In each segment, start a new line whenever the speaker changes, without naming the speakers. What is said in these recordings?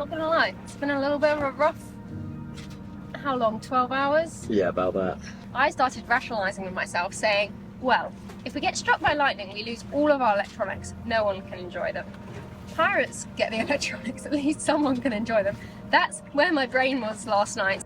Not gonna lie, it's been a little bit of a rough, how long, 12 hours?
Yeah, about that.
I started rationalising with myself, saying, well, if we get struck by lightning, we lose all of our electronics. No one can enjoy them. Pirates get the electronics, at least someone can enjoy them. That's where my brain was last night.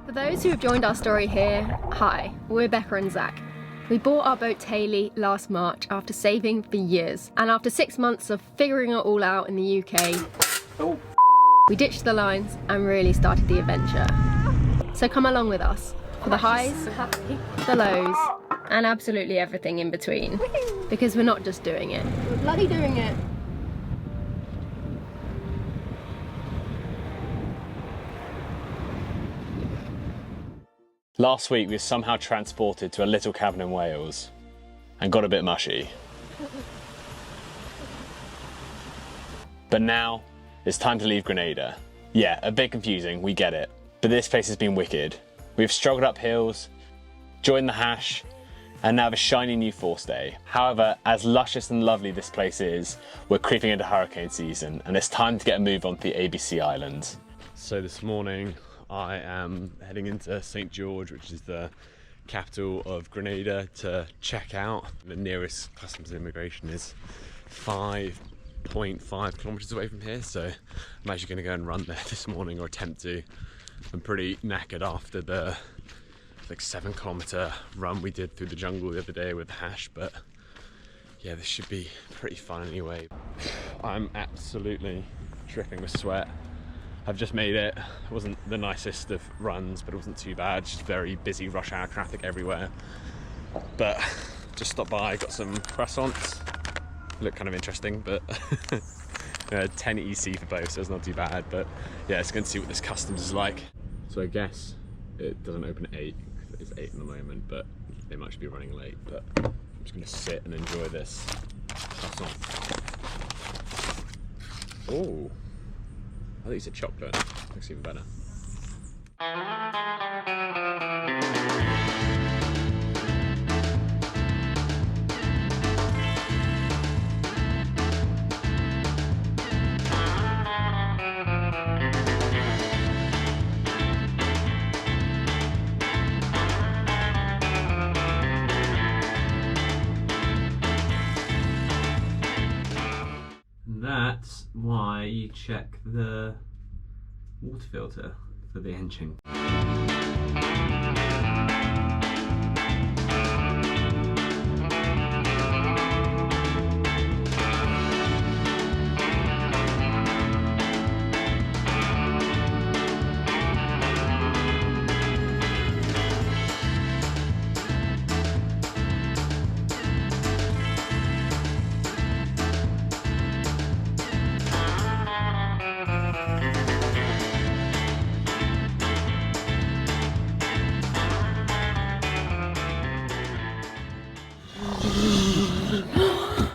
For those who have joined our story here, hi, we're Becka and Zach. We bought our boat Tay-Lee last March after saving for years, and after 6 months of figuring it all out in the UK, we ditched the lines and really started the adventure. So come along with us for the highs, the lows, and absolutely everything in between. Because we're not just doing it, we're bloody doing it.
Last week we were somehow transported to a little cabin in Wales and got a bit mushy. But now it's time to leave Grenada. Yeah, a bit confusing, we get it. But this place has been wicked. We've struggled up hills, joined the hash, and now have a shiny new forestay. However, as luscious and lovely this place is, we're creeping into hurricane season and it's time to get a move on to the ABC Islands. So this morning I am heading into St. George, which is the capital of Grenada, to check out. The nearest customs and immigration is 5.5 kilometers away from here, so I'm actually going to go and run there this morning, or attempt to. I'm pretty knackered after the like 7-kilometer run we did through the jungle the other day with the hash, but yeah, this should be pretty fun anyway. I'm absolutely dripping with sweat. I've just made it. It wasn't the nicest of runs, but it wasn't too bad. Just very busy rush hour traffic everywhere. But just stopped by, got some croissants. Look kind of interesting, but 10 EC for both, so it's not too bad. But yeah, let's go and see what this customs is like. So I guess it doesn't open at 8, it's 8 in the moment, but they might be running late. But I'm just gonna sit and enjoy this croissant. Oh. I think it's a chocolate. Looks even better. That's why you check the water filter for the engine.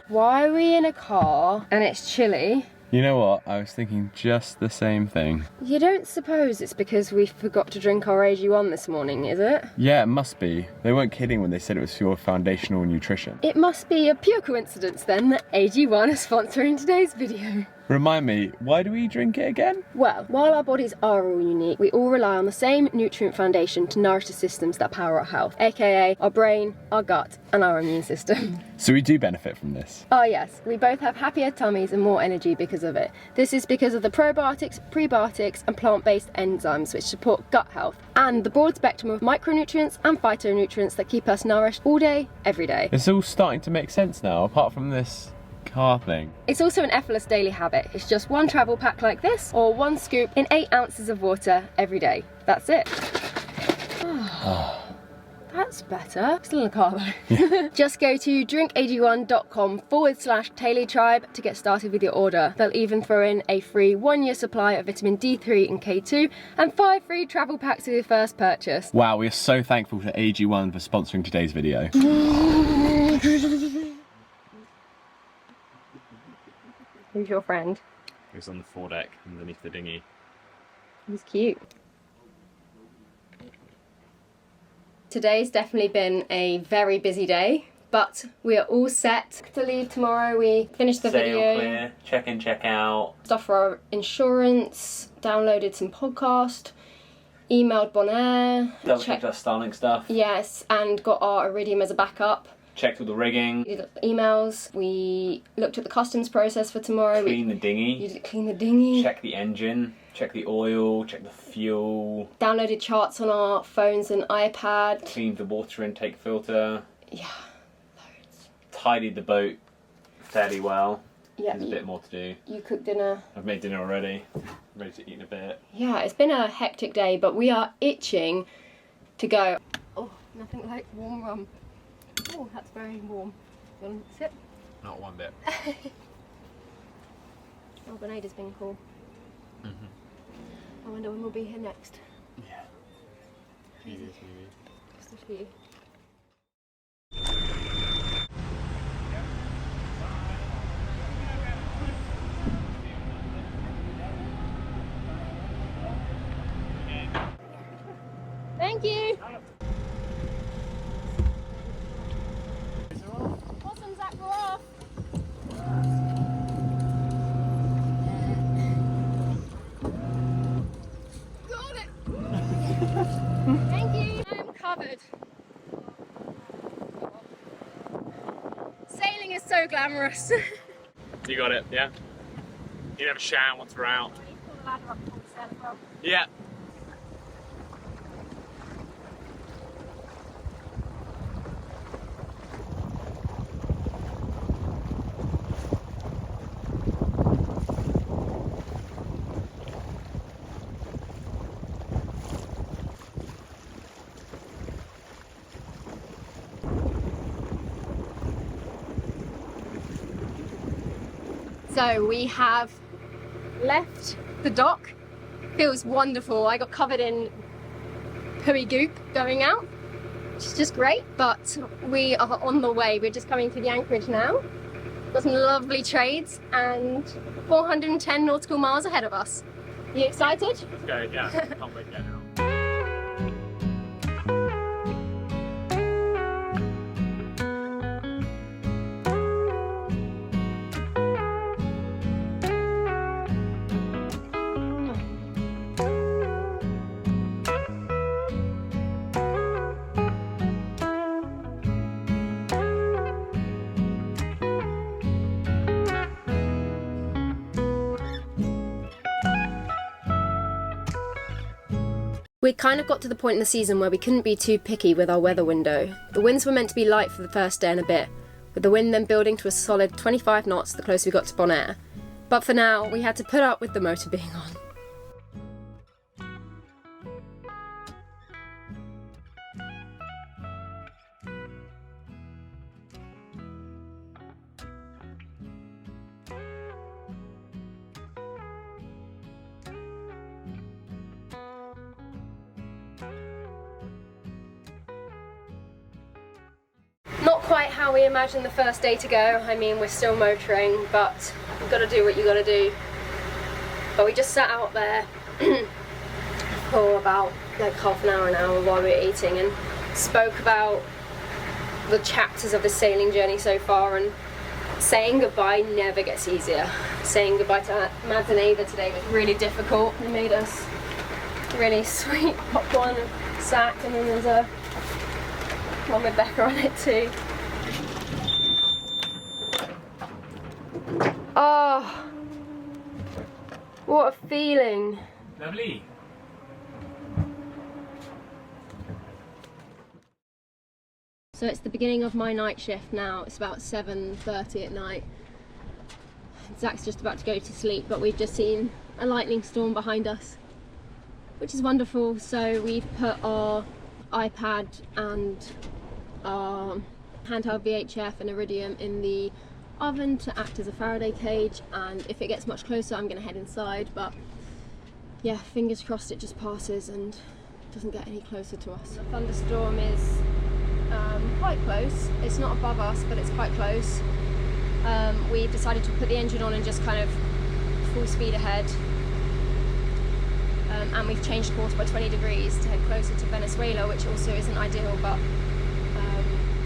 Why are we in a car and it's chilly?
You know what? I was thinking just the same thing.
You don't suppose it's because we forgot to drink our AG1 this morning, is it?
Yeah, it must be. They weren't kidding when they said it was for your foundational nutrition.
It must be a pure coincidence then that AG1 is sponsoring today's video.
Remind me, why do we drink it again?
Well, while our bodies are all unique, we all rely on the same nutrient foundation to nourish the systems that power our health, aka our brain, our gut, and our immune system.
So we do benefit from this?
Oh yes, we both have happier tummies and more energy because of it. This is because of the probiotics, prebiotics, and plant-based enzymes which support gut health, and the broad spectrum of micronutrients and phytonutrients that keep us nourished all day, every day.
It's all starting to make sense now, apart from this car thing.
It's also an effortless daily habit. It's just one travel pack like this, or one scoop in 8 ounces of water every day. That's it. That's better. Still in the car though. Yeah. Just go to drinkag1.com/TeuluTribe to get started with your order. They'll even throw in a free 1-year supply of vitamin D3 and K2 and 5 free travel packs with your first purchase.
Wow, we are so thankful to AG1 for sponsoring today's video.
Who's your friend?
Who's on the foredeck underneath the dinghy.
He's cute. Today's definitely been a very busy day, but we are all set to leave tomorrow. We finished the video.
Sail clear, check in, check out.
Stuff for our insurance, downloaded some podcast, emailed Bonaire.
Double checked our Starlink stuff.
Yes, and got our Iridium as a backup.
Checked all the rigging.
We did emails. We looked at the customs process for tomorrow.
Clean the dinghy.
You did clean the dinghy.
Check the engine. Check the oil. Check the fuel.
Downloaded charts on our phones and iPad.
Cleaned the water intake filter.
Yeah, loads.
Tidied the boat fairly well.
Yeah,
There's a bit more to do.
You cooked dinner.
I've made dinner already. Ready to eat in a bit.
Yeah, it's been a hectic day, but we are itching to go. Oh, nothing like warm rum. Oh, that's very warm. You want to sip?
Not one bit.
Oh, Grenada's been cool. I wonder when we'll be here next.
Yeah. Jesus, maybe.
Just a few. Thank you. Awesome, Zach, we're off. Got it. Thank you. I'm covered. Sailing is so glamorous.
You got it, yeah? You have a shower once we're out.
Pull the ladder up before we sail as well.
Yeah.
So we have left the dock. Feels wonderful. I got covered in pooey goop going out, which is just great, but we are on the way. We're just coming to the anchorage now. Got some lovely trades and 410 nautical miles ahead of us. You excited?
Let's go, yeah. Can't wait to get out.
We kind of got to the point in the season where we couldn't be too picky with our weather window. The winds were meant to be light for the first day and a bit, with the wind then building to a solid 25 knots the closer we got to Bonaire. But for now, we had to put up with the motor being on. Not quite how we imagined the first day to go. I mean, we're still motoring, but you've got to do what you got to do. But we just sat out there for about like half an hour while we were eating and spoke about the chapters of the sailing journey so far, and saying goodbye never gets easier. Saying goodbye to Mads and Ava today was really difficult. They made us really sweet popcorn and sack, and then there's a one with Becca on it too. Oh, what a feeling.
Lovely.
So it's the beginning of my night shift now. It's about 7:30 at night. Zach's just about to go to sleep, but we've just seen a lightning storm behind us, which is wonderful. So we've put our iPad and our handheld VHF and Iridium in the oven to act as a Faraday cage, and if it gets much closer I'm going to head inside, but yeah, fingers crossed it just passes and doesn't get any closer to us. The thunderstorm is quite close. It's not above us, but it's quite close. We've decided to put the engine on and just kind of full speed ahead. and we've changed course by 20 degrees to head closer to Venezuela, which also isn't ideal, but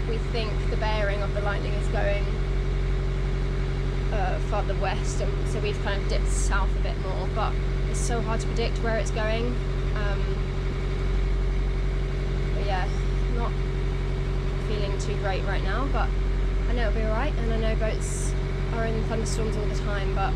we think the bearing of the Lightning is going farther west, and so we've kind of dipped south a bit more, but it's so hard to predict where it's going. But yeah, not feeling too great right now, but I know it'll be alright, and I know boats are in thunderstorms all the time, but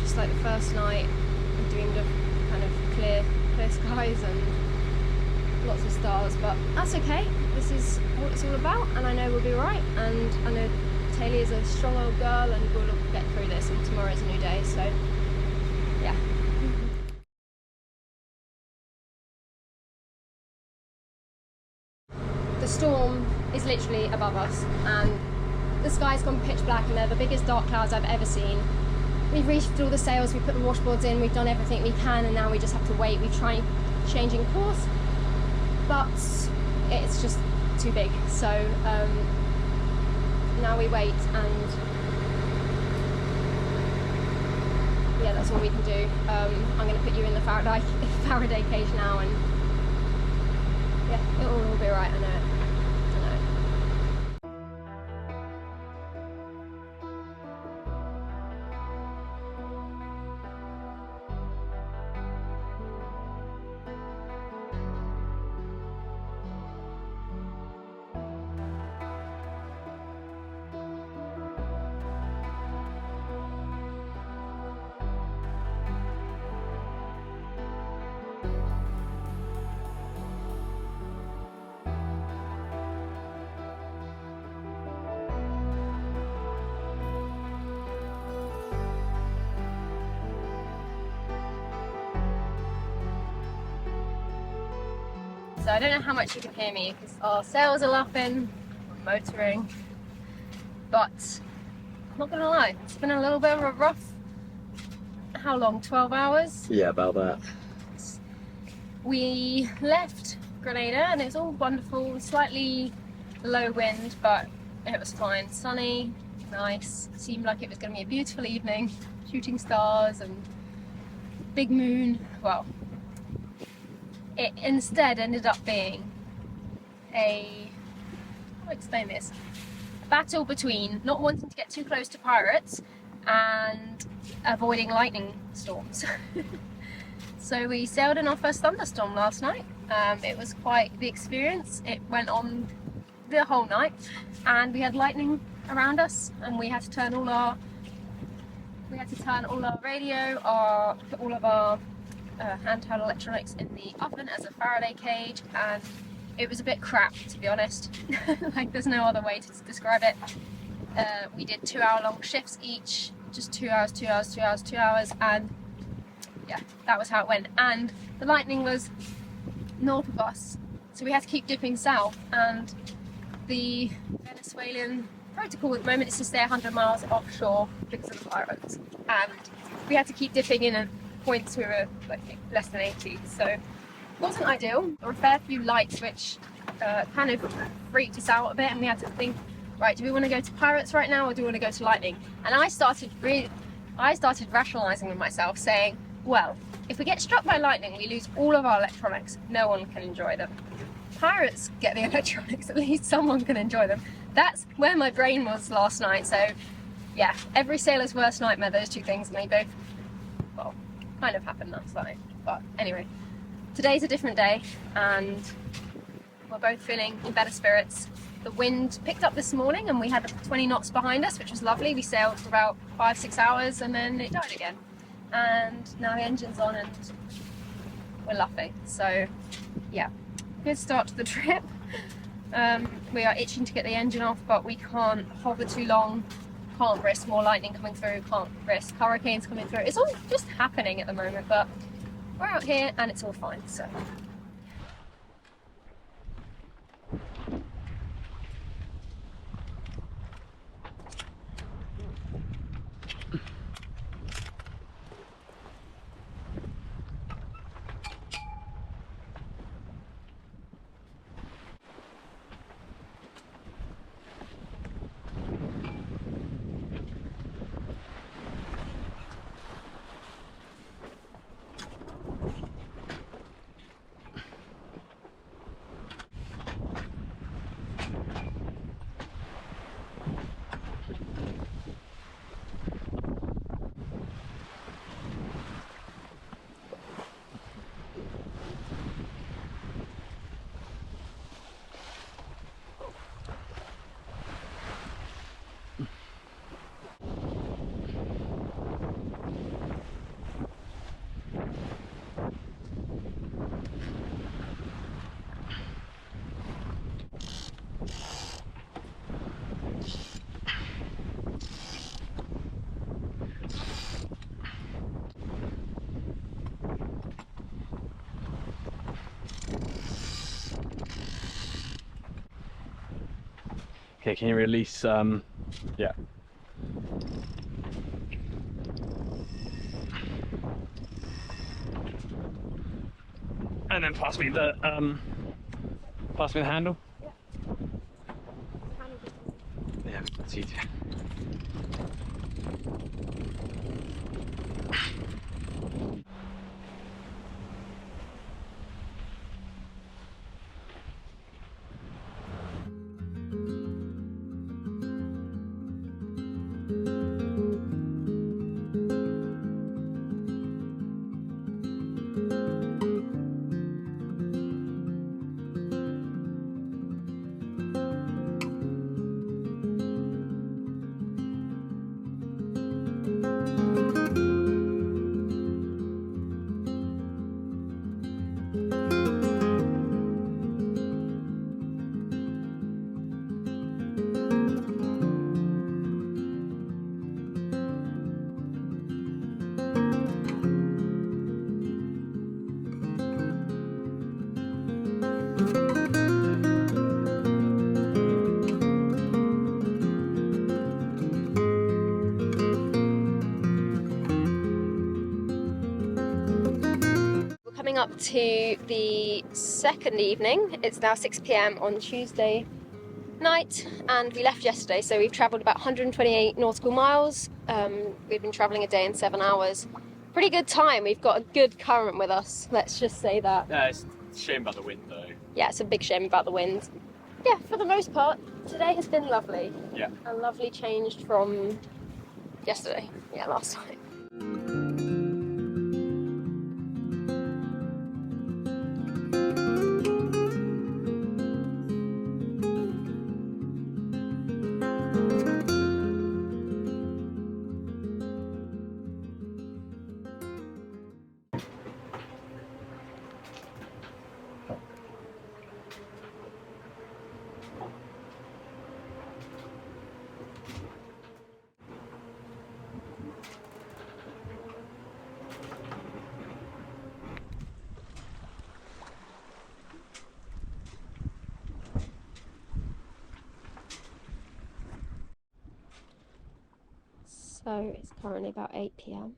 just like the first night I dreamed of kind of clear skies and lots of stars, but that's okay. This is what it's all about, and I know we'll be alright, and I know Tay-Lee is a strong old girl and we'll get through this, and tomorrow's a new day, so yeah. The storm is literally above us and the sky's gone pitch black and they're the biggest dark clouds I've ever seen. We've reefed all the sails, we've put the washboards in, we've done everything we can, and now we just have to wait. We've tried changing course, but it's just too big, so now we wait, and yeah, that's all we can do. I'm going to put you in the Faraday cage now, and yeah, it'll all be alright, I know it. So I don't know how much you can hear me because our sails are lapping, we're motoring, but I'm not gonna lie, it's been a little bit of a rough, how long, 12 hours?
Yeah, about that.
We left Grenada and it's all wonderful, slightly low wind, but it was fine, sunny, nice, seemed like it was going to be a beautiful evening, shooting stars and big moon. Well, it instead ended up being how do I explain this? A battle between not wanting to get too close to pirates and avoiding lightning storms. So we sailed in our first thunderstorm last night. It was quite the experience. It went on the whole night and we had lightning around us, and we had to turn all our radio, put all of our handheld electronics in the oven as a Faraday cage, and it was a bit crap, to be honest. Like, there's no other way to describe it. We did 2-hour-long shifts each, just 2 hours, 2 hours, 2 hours, 2 hours, and yeah, that was how it went. And the lightning was north of us, so we had to keep dipping south, and the Venezuelan protocol at the moment is to stay 100 miles offshore because of the pirates, and we had to keep dipping in at points we were like less than 80, so it wasn't ideal. There were a fair few lights which kind of freaked us out a bit, and we had to think, right, do we want to go to pirates right now or do we want to go to lightning? And I started rationalising with myself, saying, well, if we get struck by lightning we lose all of our electronics, no one can enjoy them. Pirates get the electronics, at least someone can enjoy them. That's where my brain was last night. So yeah, every sailor's worst nightmare, those two things, and they both, well, kind of happened last night. But anyway, today's a different day and we're both feeling in better spirits. The wind picked up this morning and we had 20 knots behind us, which was lovely. We sailed for about 5-6 hours and then it died again, and now the engine's on and we're luffing. So yeah, good start to the trip. We are itching to get the engine off, but we can't hover too long, can't risk more lightning coming through, can't risk hurricanes coming through. It's all just happening at the moment, but we're out here and it's all fine. So
Okay, can you release, yeah. And then pass me the handle. Yeah, it's easier.
Coming up to the second evening. It's now 6 p.m. on Tuesday night, and we left yesterday, so we've travelled about 128 nautical miles. We've been travelling a day in 7 hours. Pretty good time. We've got a good current with us, let's just say that.
Yeah, it's a shame about the wind though.
Yeah, it's a big shame about the wind. Yeah, for the most part, today has been lovely.
Yeah.
And lovely changed from yesterday. Yeah, last time. So it's currently about 8 p.m.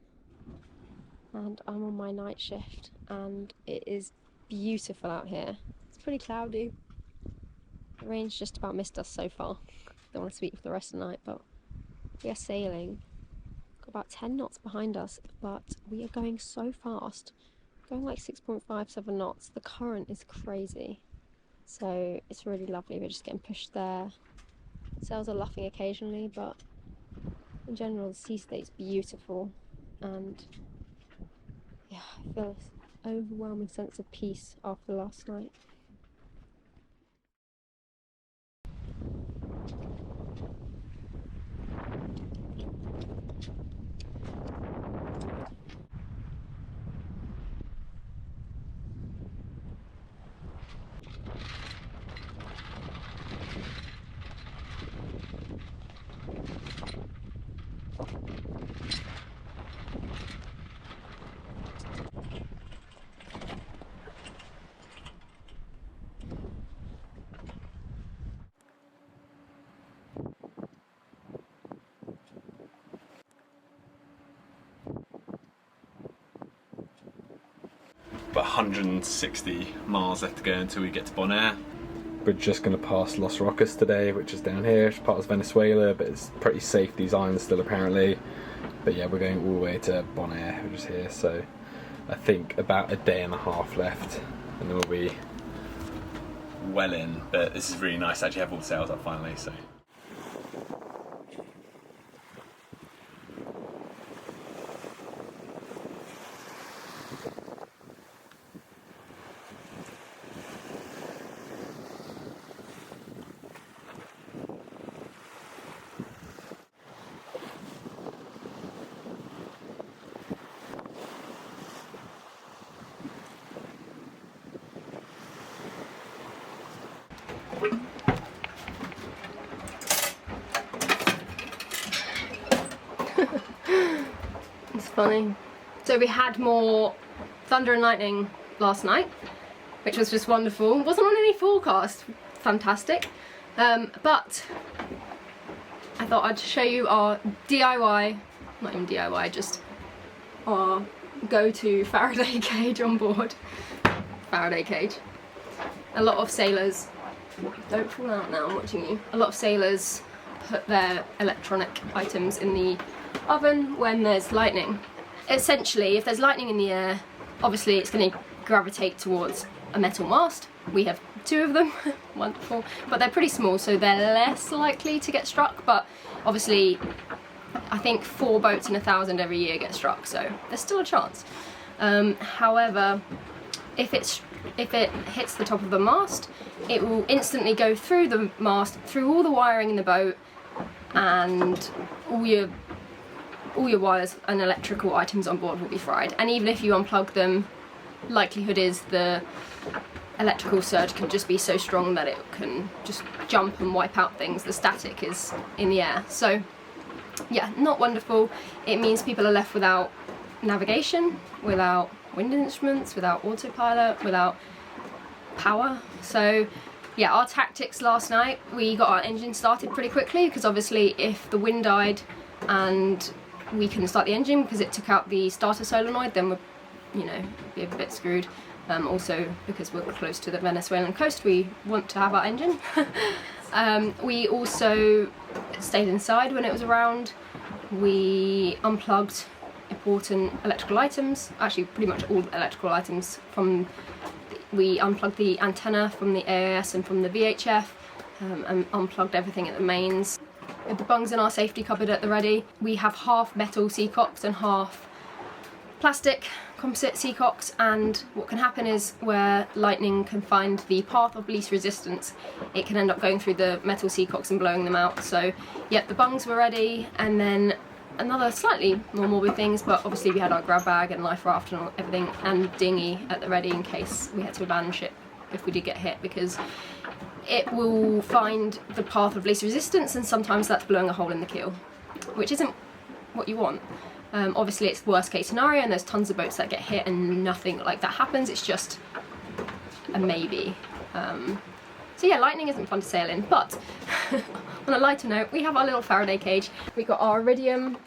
and I'm on my night shift, and it is beautiful out here. It's pretty cloudy. The rain's just about missed us so far. Don't want to speak for the rest of the night, but we are sailing. Got about 10 knots behind us, but we are going so fast. Going like 6.57 knots. The current is crazy. So it's really lovely. We're just getting pushed there. Sails are luffing occasionally, but in general the sea state's beautiful, and yeah, I feel this overwhelming sense of peace after last night.
About 160 miles left to go until we get to Bonaire.
We're just going to pass Los Roques today, which is down here. It's part of Venezuela, but it's pretty safe, these islands still apparently. But yeah, we're going all the way to Bonaire, which is here. So I think about a day and a half left, and then we'll be
Well in, but this is really nice to actually have all the sails up finally. So.
It's funny. So we had more thunder and lightning last night, which was just wonderful. Wasn't on any forecast. Fantastic. But thought I'd show you our DIY, not even DIY, just our go-to Faraday cage on board. Faraday cage. A lot of sailors, don't fall out now, I'm watching you. A lot of sailors put their electronic items in the oven when there's lightning. Essentially, if there's lightning in the air, obviously it's going to gravitate towards a metal mast. We have 2 of them, wonderful, but they're pretty small, so they're less likely to get struck, but obviously I think 4 boats in 1,000 every year get struck, so there's still a chance. However, if it hits the top of the mast, it will instantly go through the mast, through all the wiring in the boat, and all your wires and electrical items on board will be fried. And even if you unplug them, likelihood is the electrical surge can just be so strong that it can just jump and wipe out things. The static is in the air. So yeah, not wonderful. It means people are left without navigation, without wind instruments, without autopilot, without power. So yeah, our tactics last night, we got our engine started pretty quickly, because obviously if the wind died and we couldn't start the engine because it took out the starter solenoid, then we'd, you know, be a bit screwed. Also because we're close to the Venezuelan coast, we want to have our engine. We also stayed inside when it was around. We unplugged important electrical items, actually pretty much all electrical items. We unplugged the antenna from the AIS and from the VHF, and unplugged everything at the mains. We have the bungs in our safety cupboard at the ready. We have half metal seacocks and half plastic composite seacocks, and what can happen is where lightning can find the path of least resistance, it can end up going through the metal seacocks and blowing them out. So yep, the bungs were ready, and then another slightly more morbid things, but obviously we had our grab bag and life raft and everything, and dinghy at the ready in case we had to abandon ship if we did get hit, because it will find the path of least resistance, and sometimes that's blowing a hole in the keel, which isn't what you want. Obviously it's worst case scenario, and there's tons of boats that get hit and nothing like that happens. It's just a maybe. So yeah, lightning isn't fun to sail in, but on a lighter note, we have our little Faraday cage. We've got our Iridium,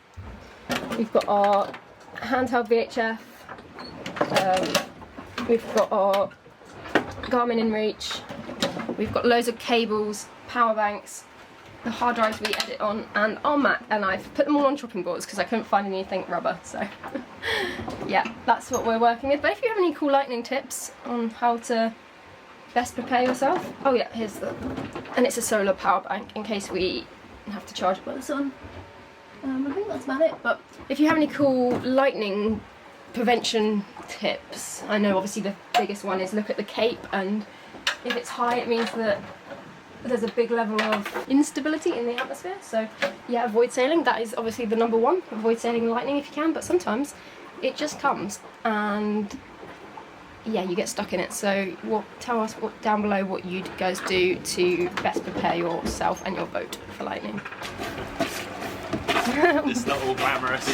we've got our handheld VHF, we've got our Garmin InReach, we've got loads of cables, power banks, the hard drives we edit on, and our Mac, and I've put them all on chopping boards because I couldn't find anything rubber, so yeah, that's what we're working with. But if you have any cool lightning tips on how to best prepare yourself, oh yeah, here's the, and it's a solar power bank in case we have to charge it by the sun. I think that's about it, but if you have any cool lightning prevention tips, I know obviously the biggest one is look at the cape, and if it's high it means that there's a big level of instability in the atmosphere, so yeah, avoid sailing. That is obviously the number one. Avoid sailing lightning if you can, but sometimes it just comes and yeah, you get stuck in it. So tell us down below what you guys do to best prepare yourself and your boat for lightning.
It's not all glamorous.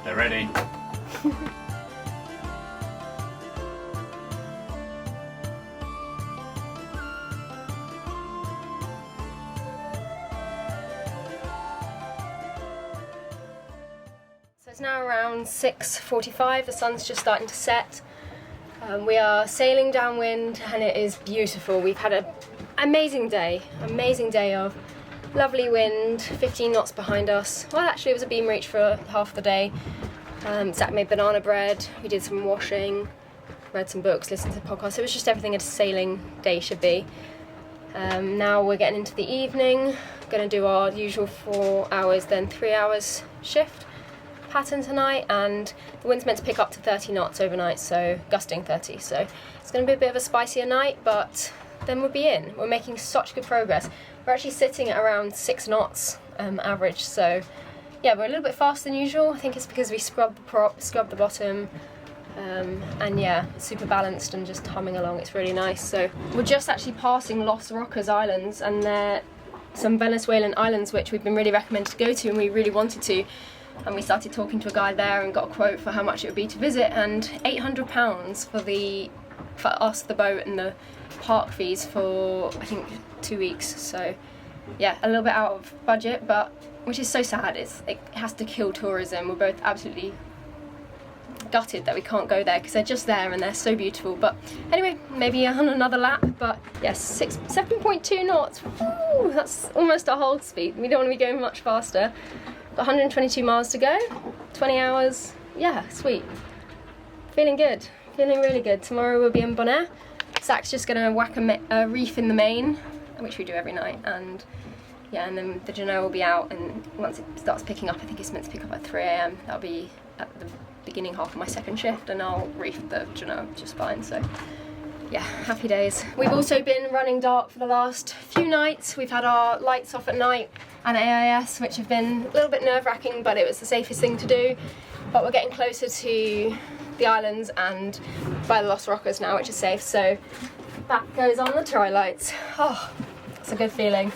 They're ready.
So it's now around 6:45, the sun's just starting to set. We are sailing downwind and it is beautiful. We've had an amazing day of Lovely wind, 15 knots behind us. Well, actually it was a beam reach for half the day. Zach made banana bread, we did some washing, read some books, listened to podcasts. It was just everything a sailing day should be. Now we're getting into the evening, going to do our usual 4 hours, then 3 hours shift pattern tonight, and the wind's meant to pick up to 30 knots overnight, so gusting 30. So it's going to be a bit of a spicier night, but then we'll be in. We're making such good progress. We're actually sitting at around 6 knots average, so yeah, we're a little bit faster than usual. I think it's because we scrubbed the prop, scrubbed the bottom, and yeah, super balanced and just humming along. It's really nice. So we're just actually passing Los Roques Islands, and they're some Venezuelan islands which we've been really recommended to go to, and we really wanted to. And we started talking to a guy there and got a quote for how much it would be to visit, and £800 for us, the boat, and the park fees for I think 2 weeks. So yeah, a little bit out of budget, but which is so sad. It has to kill tourism. We're both absolutely gutted that we can't go there because they're just there and they're so beautiful. But anyway, maybe on another lap. But yes, 7.2 knots. Woo, that's almost our hold speed. We don't want to be going much faster. Got 122 miles to go, 20 hours. Yeah, sweet. Feeling good, feeling really good. Tomorrow we'll be in Bonaire. Zach's just gonna whack a reef in the main, which we do every night, and yeah, and then the Genoa will be out, and once it starts picking up, I think it's meant to pick up at 3 AM. That'll be at the beginning half of my second shift, and I'll reef the Genoa just fine. So yeah, happy days. We've also been running dark for the last few nights. We've had our lights off at night and AIS, which have been a little bit nerve-wracking, but it was the safest thing to do. But we're getting closer to the islands and by the Los Roques now, which is safe. So that goes on the tri lights. Oh, it's a good feeling.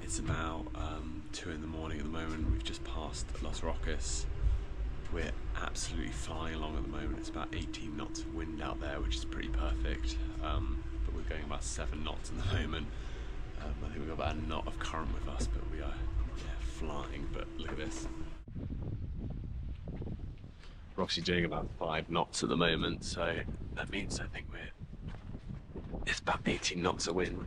It's about 2 in the morning at the moment. We've just passed Los Roques. We're absolutely flying along at the moment. It's about 18 knots of wind out there, which is pretty perfect. But we're going about 7 knots at the moment. I think we've got about a knot of current with us, but we are flying. But look at this. We're obviously doing about 5 knots at the moment, so that means I think it's about 18 knots of wind.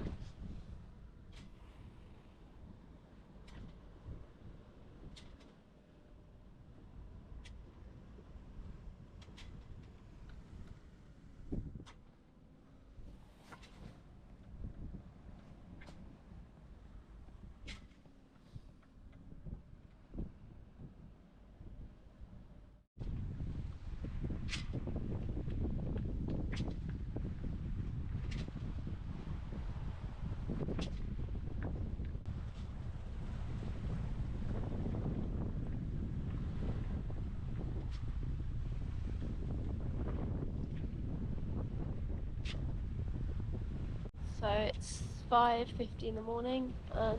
So it's 5:50 in the morning and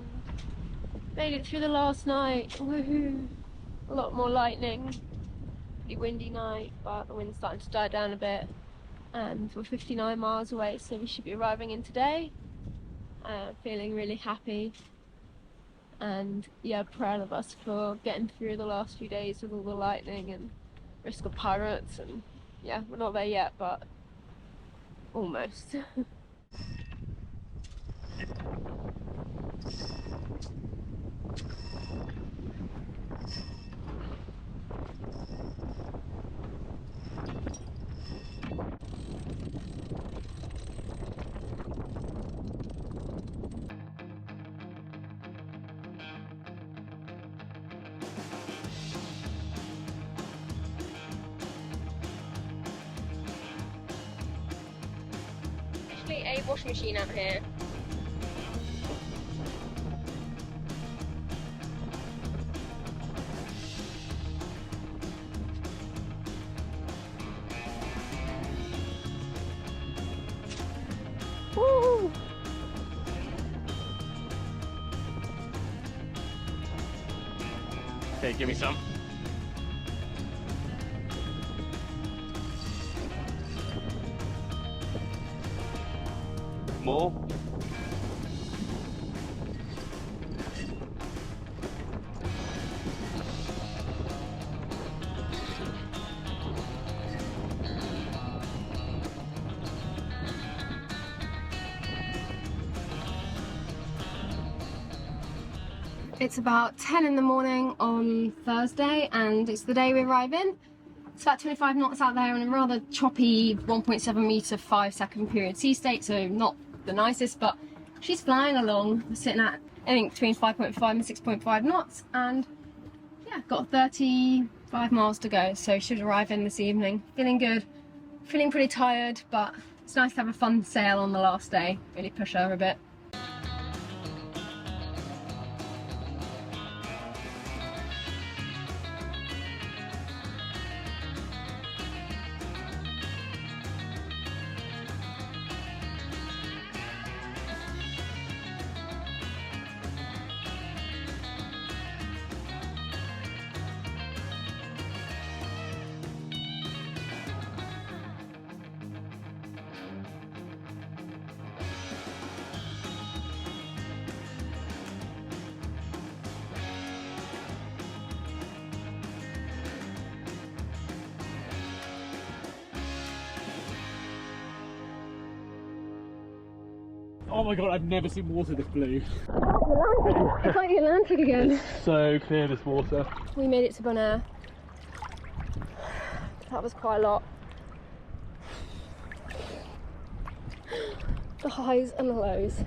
made it through the last night. Woohoo! A lot more lightning. Pretty windy night, but the wind's starting to die down a bit. And we're 59 miles away, so we should be arriving in today. Feeling really happy. And yeah, proud of us for getting through the last few days with all the lightning and risk of pirates. And yeah, we're not there yet, but almost. A washing machine out here. Woo!
Okay, give me some. More.
It's about 10 in the morning on Thursday and it's the day we arrive in. It's about 25 knots out there in a rather choppy 1.7 metre 5-second period sea state, so not the nicest, but she's flying along. We're sitting at, I think, between 5.5 and 6.5 knots, and yeah, got 35 miles to go, so should arrive in this evening. Feeling good, feeling pretty tired, but it's nice to have a fun sail on the last day, really push her a bit.
Oh my god, I've never seen water this blue.
It's like the Atlantic again.
So clear, this water.
We made it to Bonaire. That was quite a lot. The highs and the lows.